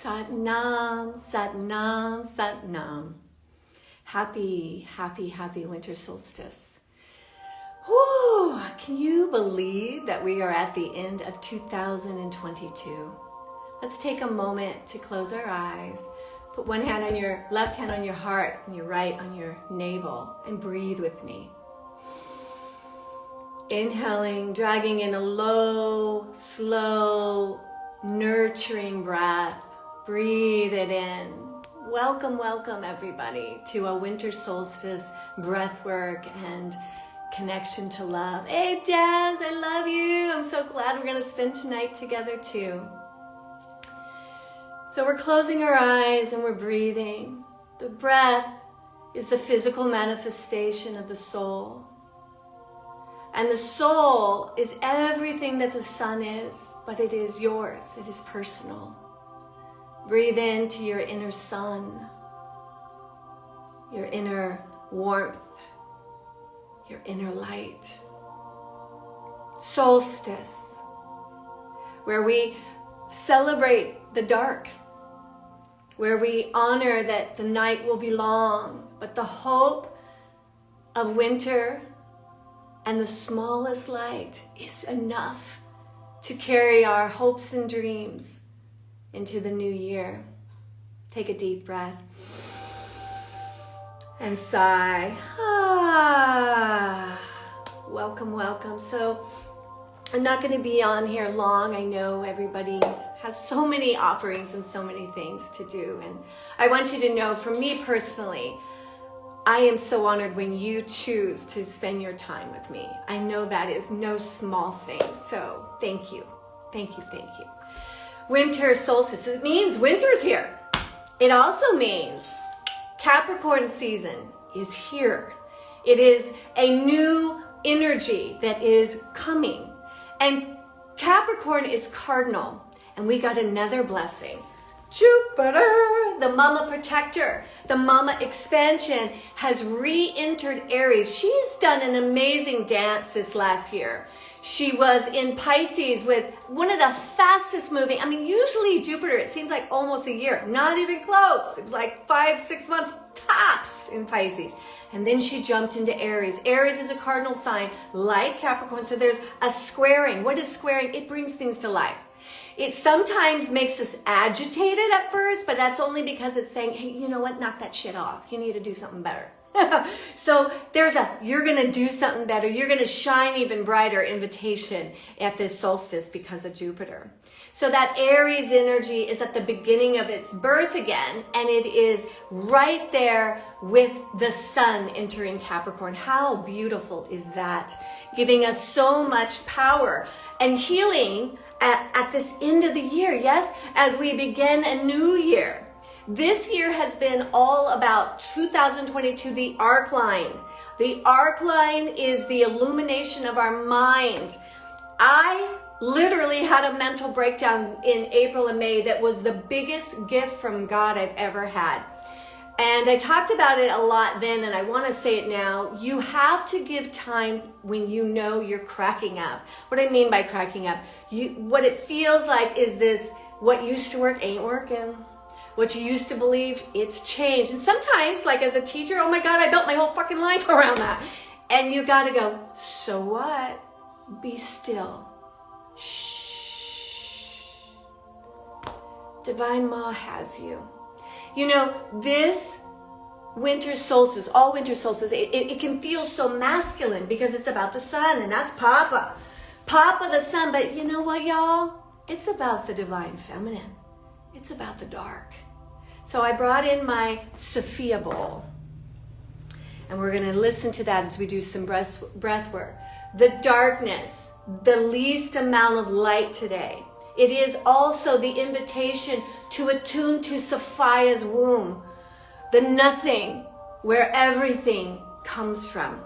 Sat Nam, Sat Nam, Sat Nam. Happy, happy, happy winter solstice. Whew, can you believe that we are at the end of 2022? Let's take a moment to close our eyes. Put one hand on your left hand on your heart and your right on your navel and breathe with me. Inhaling, dragging in a low, slow, nurturing breath. Breathe it in. Welcome, welcome everybody to a winter solstice breathwork and connection to love. Hey Des, I love you. I'm so glad we're going to spend tonight together too. So we're closing our eyes and we're breathing. The breath is the physical manifestation of the soul. And the soul is everything that the sun is, but it is yours. It is personal. Breathe into your inner sun, your inner warmth, your inner light. Solstice, where we celebrate the dark, where we honor that the night will be long, but the hope of winter and the smallest light is enough to carry our hopes and dreams into the new year. Take a deep breath and sigh. Welcome, welcome. So I'm not going to be on here long. I know everybody has so many offerings and so many things to do. And I want you to know, for me personally, I am so honored when you choose to spend your time with me. I know that is no small thing. So thank you. Thank you. Thank you. Winter solstice. It means winter's here. It also means Capricorn season is here. It is a new energy that is coming. And Capricorn is cardinal. And we got another blessing. Jupiter, the mama protector, the mama expansion, has re-entered Aries. She's done an amazing dance this last year. She was in Pisces with one of the fastest moving. I mean, usually Jupiter, it seems like almost a year. Not even close. It was like 5-6 months tops in Pisces. And then she jumped into Aries. Aries is a cardinal sign like Capricorn. So there's a squaring. What is squaring? It brings things to life. It sometimes makes us agitated at first, but that's only because it's saying, hey, you know what? Knock that shit off. You need to do something better. So there's you're going to do something better. You're going to shine even brighter invitation at this solstice because of Jupiter. So that Aries energy is at the beginning of its birth again, and it is right there with the sun entering Capricorn. How beautiful is that? Giving us so much power and healing at this end of the year, yes, as we begin a new year. This year has been all about 2022, the arc line. The arc line is the illumination of our mind. I literally had a mental breakdown in April and May that was the biggest gift from God I've ever had. And I talked about it a lot then, and I want to say it now. You have to give time when you know you're cracking up. What I mean by cracking up, what it feels like is this, what used to work ain't working. What you used to believe, it's changed. And sometimes, like as a teacher, oh my God, I built my whole fucking life around that. And you got to go, so what? Be still. Shh. Divine Ma has you. You know, this winter solstice, all winter solstice, it can feel so masculine because it's about the sun, and that's Papa. Papa the sun. But you know what, y'all? It's about the divine feminine. It's about the dark. So I brought in my Sophia bowl, and we're going to listen to that as we do some breath work. The darkness, the least amount of light today. It is also the invitation to attune to Sophia's womb, the nothing, where everything comes from.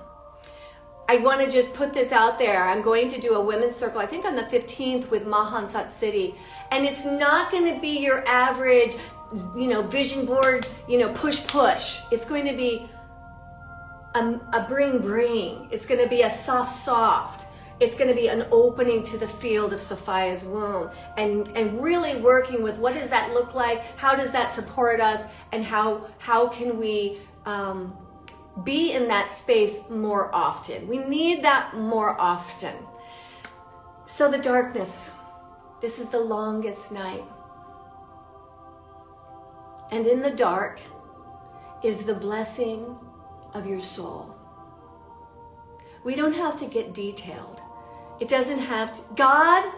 I want to just put this out there. I'm going to do a women's circle, I think on the 15th with Mahansat City. And it's not going to be your average, vision board, push. It's going to be a bring. It's going to be a soft. it's going to be an opening to the field of Sophia's womb, and really working with what does that look like, how does that support us, and how can we be in that space more often. We need that more often. So the darkness, this is the longest night. And in the dark is the blessing of your soul. We don't have to get detailed. It doesn't have to. God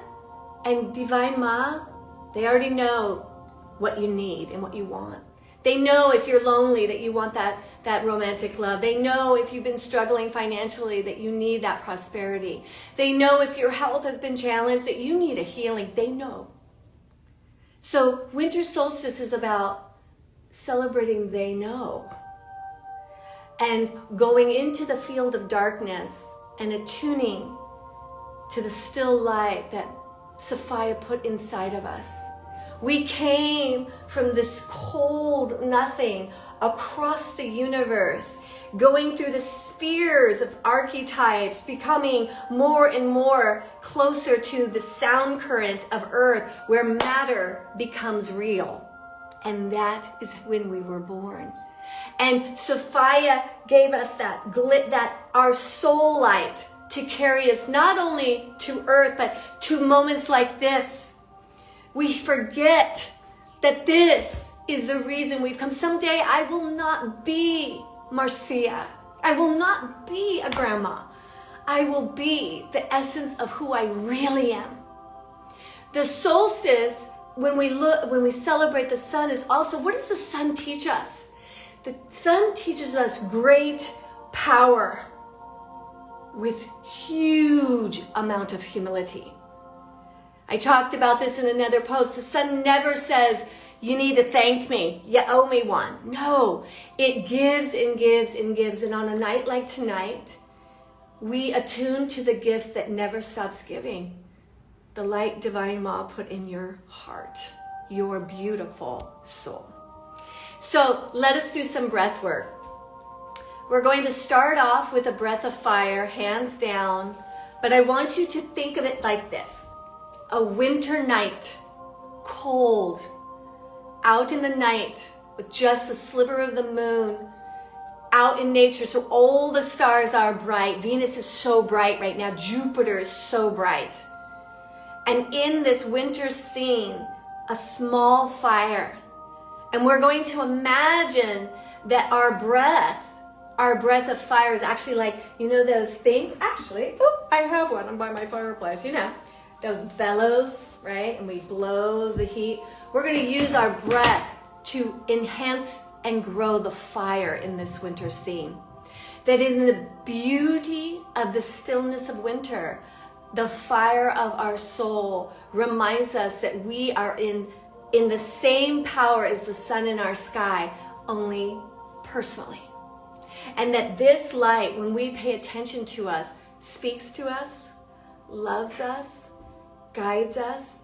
and Divine Ma, they already know what you need and what you want. They know if you're lonely that you want that romantic love. They know if you've been struggling financially that you need that prosperity. They know if your health has been challenged that you need a healing. They know. So winter solstice is about celebrating they know. And going into the field of darkness and attuning to the still light that Sophia put inside of us. We came from this cold nothing across the universe, going through the spheres of archetypes, becoming more and more closer to the sound current of Earth, where matter becomes real. And that is when we were born. And Sophia gave us that our soul light to carry us not only to Earth, but to moments like this. We forget that this is the reason we've come. Someday I will not be Marcia. I will not be a grandma. I will be the essence of who I really am. The solstice, when we celebrate the sun, is also, what does the sun teach us? The sun teaches us great power with huge amount of humility. I talked about this in another post. The sun never says, you need to thank me. You owe me one. No, it gives and gives and gives. And on a night like tonight, we attune to the gift that never stops giving. The light Divine Ma put in your heart, your beautiful soul. So let us do some breath work. We're going to start off with a breath of fire, hands down. But I want you to think of it like this. A winter night, cold, out in the night with just a sliver of the moon, out in nature. So all the stars are bright. Venus is so bright right now. Jupiter is so bright. And in this winter scene, a small fire. And we're going to imagine that our breath of fire is actually like, you know those things? Actually, I have one. I'm by my fireplace, those bellows, right? And we blow the heat. We're going to use our breath to enhance and grow the fire in this winter scene. That in the beauty of the stillness of winter, the fire of our soul reminds us that we are in the same power as the sun in our sky, only personally. And that this light, when we pay attention to us, speaks to us, loves us, guides us.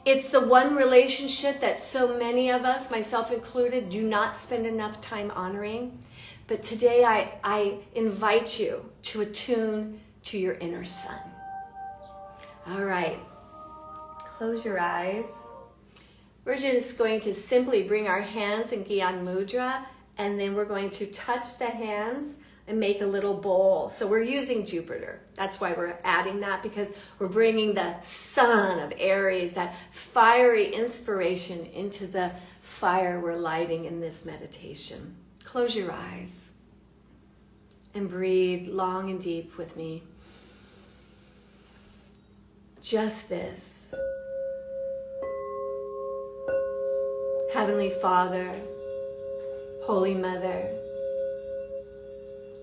It's the one relationship that so many of us, myself included, do not spend enough time honoring. But today I invite you to attune to your inner sun. All right, close your eyes. We're just going to simply bring our hands in Gyan Mudra, and then we're going to touch the hands and make a little bowl. So we're using Jupiter. That's why we're adding that, because we're bringing the sun of Aries, that fiery inspiration, into the fire we're lighting in this meditation. Close your eyes and breathe long and deep with me. Just this. Heavenly Father, Holy Mother,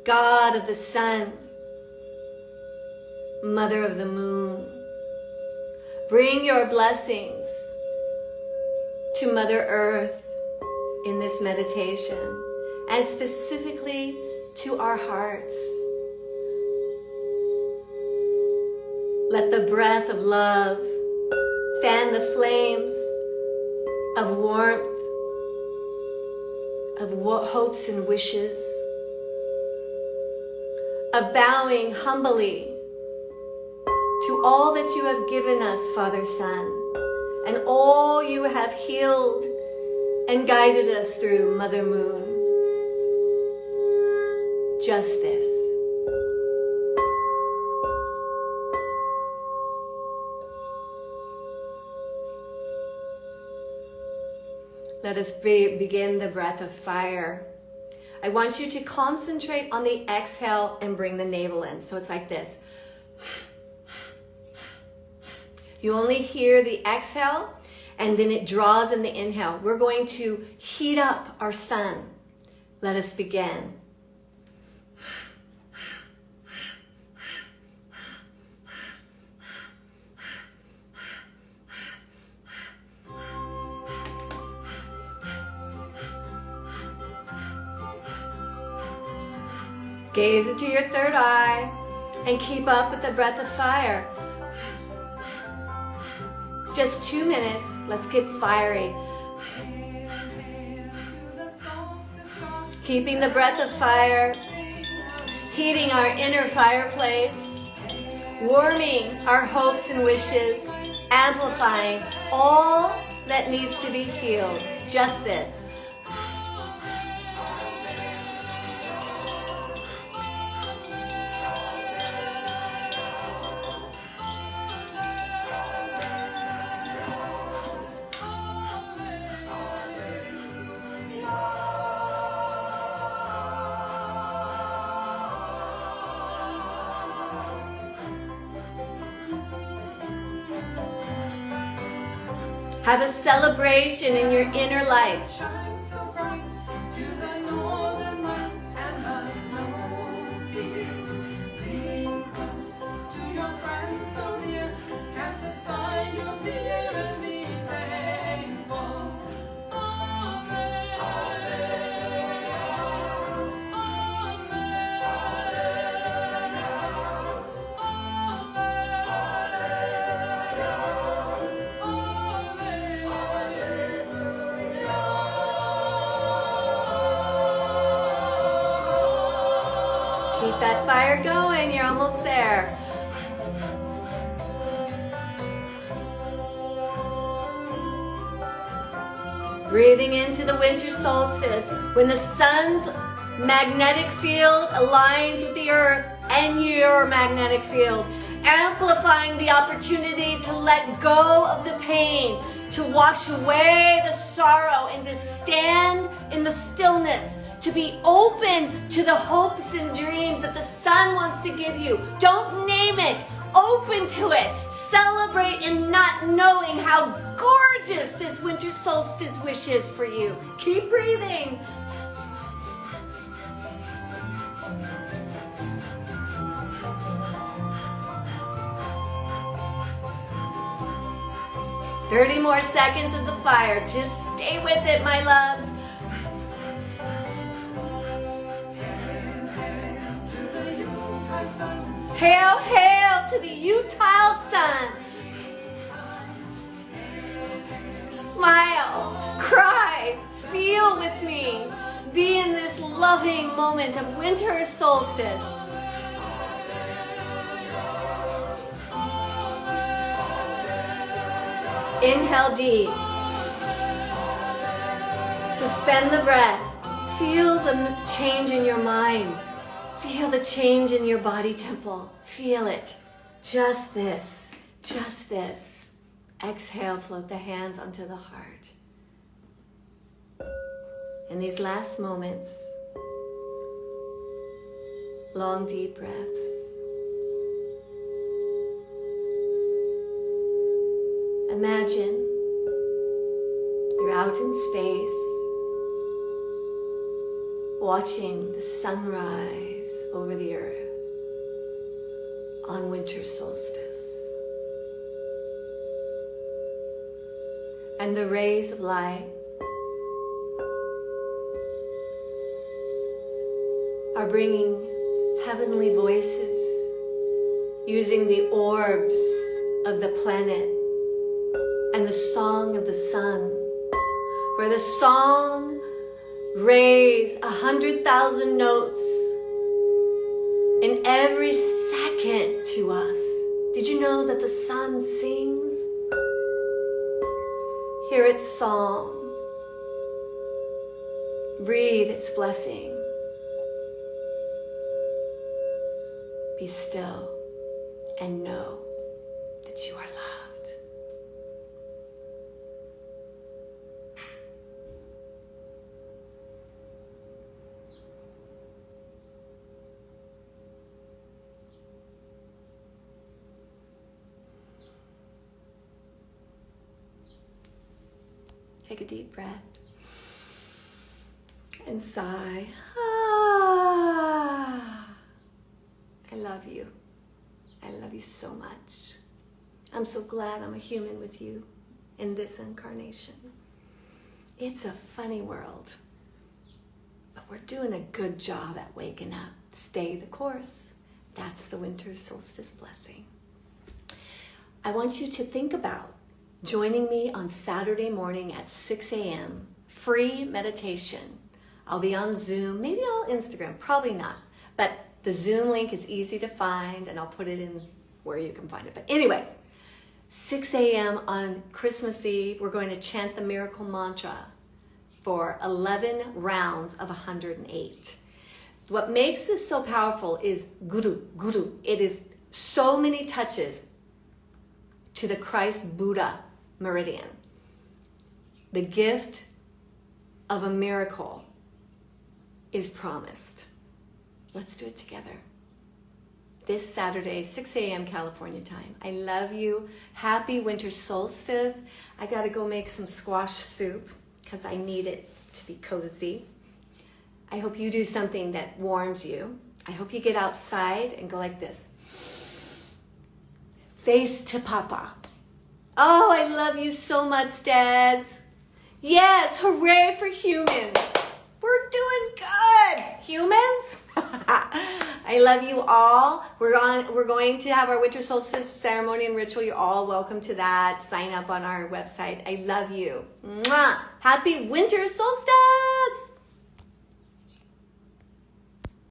God of the sun, Mother of the moon, bring your blessings to Mother Earth in this meditation, and specifically to our hearts. Let the breath of love fan the flames of warmth, of hopes and wishes, of bowing humbly to all that you have given us, Father, Son, and all you have healed and guided us through, Mother Moon. Just this. Let us begin the breath of fire. I want you to concentrate on the exhale and bring the navel in. So it's like this. You only hear the exhale and then it draws in the inhale. We're going to heat up our sun. Let us begin. Gaze into your third eye and keep up with the breath of fire. Just 2 minutes. Let's get fiery. Keeping the breath of fire, heating our inner fireplace, warming our hopes and wishes, amplifying all that needs to be healed. Just this. Have a celebration in your inner life. Keep that fire going, you're almost there. Breathing into the winter solstice, when the sun's magnetic field aligns with the earth and your magnetic field, amplifying the opportunity to let go of the pain, to wash away the sorrow, and to stand in the stillness, to be open to the hopes and dreams that the sun wants to give you. Don't name it. Open to it. Celebrate in not knowing how gorgeous this winter solstice wishes for you. Keep breathing. "30 more seconds of the fire. Just stay with it, my loves. Hail, hail to the Utah sun. Smile, cry, feel with me. Be in this loving moment of winter solstice. Inhale deep. Suspend the breath. Feel the change in your mind. Feel the change in your body temple. Feel it. Just this. Just this. Exhale, float the hands onto the heart. In these last moments, long, deep breaths. Imagine you're out in space, watching the sunrise over the earth on winter solstice. And the rays of light are bringing heavenly voices using the orbs of the planet and the song of the sun. For the song raise 100,000 notes in every second to us. Did Did you know that the sun sings? Hear its song. Breathe its blessing. Be still and know that you are loved. Take a deep breath and sigh. I love you. I love you so much. I'm so glad I'm a human with you in this incarnation. It's a funny world, but we're doing a good job at waking up. Stay the course. That's the winter solstice blessing. I want you to think about joining me on Saturday morning at 6 a.m. Free meditation. I'll be on Zoom, maybe on Instagram, probably not. But the Zoom link is easy to find, and I'll put it in where you can find it. But anyways, 6 a.m. on Christmas Eve, we're going to chant the miracle mantra for 11 rounds of 108. What makes this so powerful is guru, guru. It is so many touches to the Christ Buddha meridian. The gift of a miracle is promised. Let's do it together. This Saturday, 6 a.m. California time. I love you. Happy winter solstice. I gotta go make some squash soup because I need it to be cozy. I hope you do something that warms you. I hope you get outside and go like this. Face to Papa. Oh, I love you so much, Des. Yes, hooray for humans. We're doing good, humans. I love you all. We're going to have our winter solstice ceremony and ritual. You're all welcome to that. Sign up on our website. I love you. Mwah. Happy winter solstice.